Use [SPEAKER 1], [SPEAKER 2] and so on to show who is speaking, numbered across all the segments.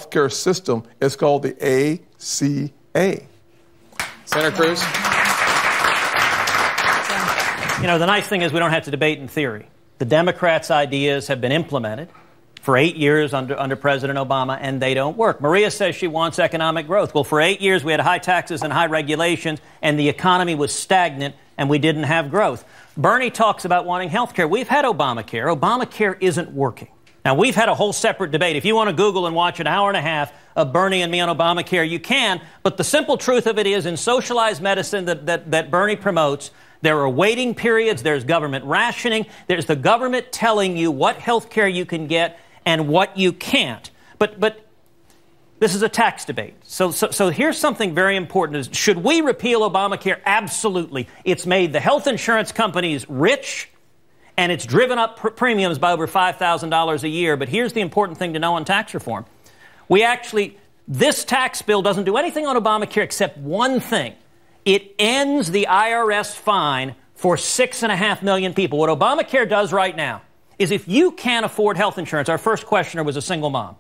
[SPEAKER 1] healthcare system is called the ACA.
[SPEAKER 2] Senator Cruz.
[SPEAKER 3] You know, the nice thing is we don't have to debate in theory. The Democrats' ideas have been implemented for 8 years under President Obama, and they don't work. Maria says she wants economic growth. Well, for 8 years, we had high taxes and high regulations, and the economy was stagnant, and we didn't have growth. Bernie talks about wanting health care. We've had Obamacare. Obamacare isn't working. Now, we've had a whole separate debate. If you want to Google and watch an hour and a half of Bernie and me on Obamacare, you can. But the simple truth of it is, in socialized medicine that Bernie promotes, there are waiting periods, there's government rationing, there's the government telling you what health care you can get and what you can't. But this is a tax debate. So here's something very important. Is, should we repeal Obamacare? Absolutely. It's made the health insurance companies rich, and it's driven up premiums by over $5,000 a year. But here's the important thing to know on tax reform. This tax bill doesn't do anything on Obamacare except one thing. It ends the IRS fine for 6.5 million people. What Obamacare does right now is if you can't afford health insurance, our first questioner was a single mom.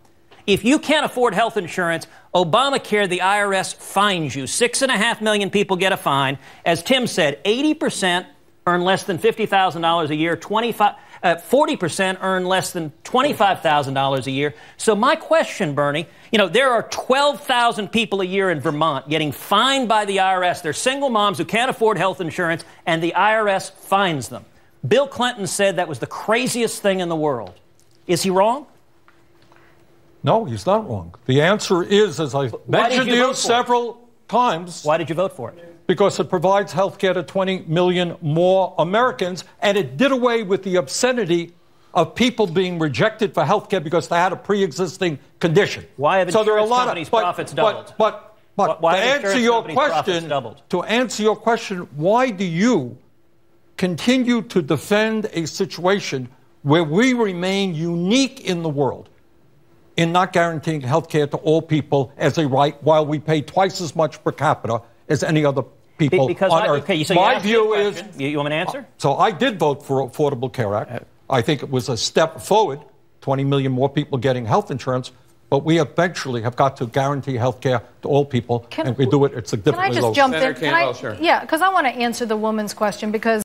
[SPEAKER 3] If you can't afford health insurance, Obamacare, the IRS fines you. 6.5 million people get a fine. As Tim said, 80% earn less than $50,000 a year. 40% earn less than $25,000 a year. So my question, Bernie, you know, there are 12,000 people a year in Vermont getting fined by the IRS. They're single moms who can't afford health insurance, and the IRS fines them. Bill Clinton said that was the craziest thing in the world. Is he wrong?
[SPEAKER 4] No, he's not wrong. The answer is, as I've mentioned to you several times.
[SPEAKER 3] Why did you vote for it?
[SPEAKER 4] Because it provides health care to 20 million more Americans, and it did away with the obscenity of people being rejected for health care because they had a pre-existing condition.
[SPEAKER 3] Why have insurance companies' profits doubled?
[SPEAKER 4] But to answer your question, why do you continue to defend a situation where we remain unique in the world in not guaranteeing health care to all people as a right while we pay twice as much per capita as any other people on Earth?
[SPEAKER 3] Okay, so
[SPEAKER 4] my view is...
[SPEAKER 3] You want me to answer?
[SPEAKER 4] So I did vote for Affordable Care Act. I think it was a step forward, 20 million more people getting health insurance, but we eventually have got to guarantee health care to all people, and we do it at significantly low.
[SPEAKER 5] Can I just jump in? Yeah, because I want to answer the woman's question, because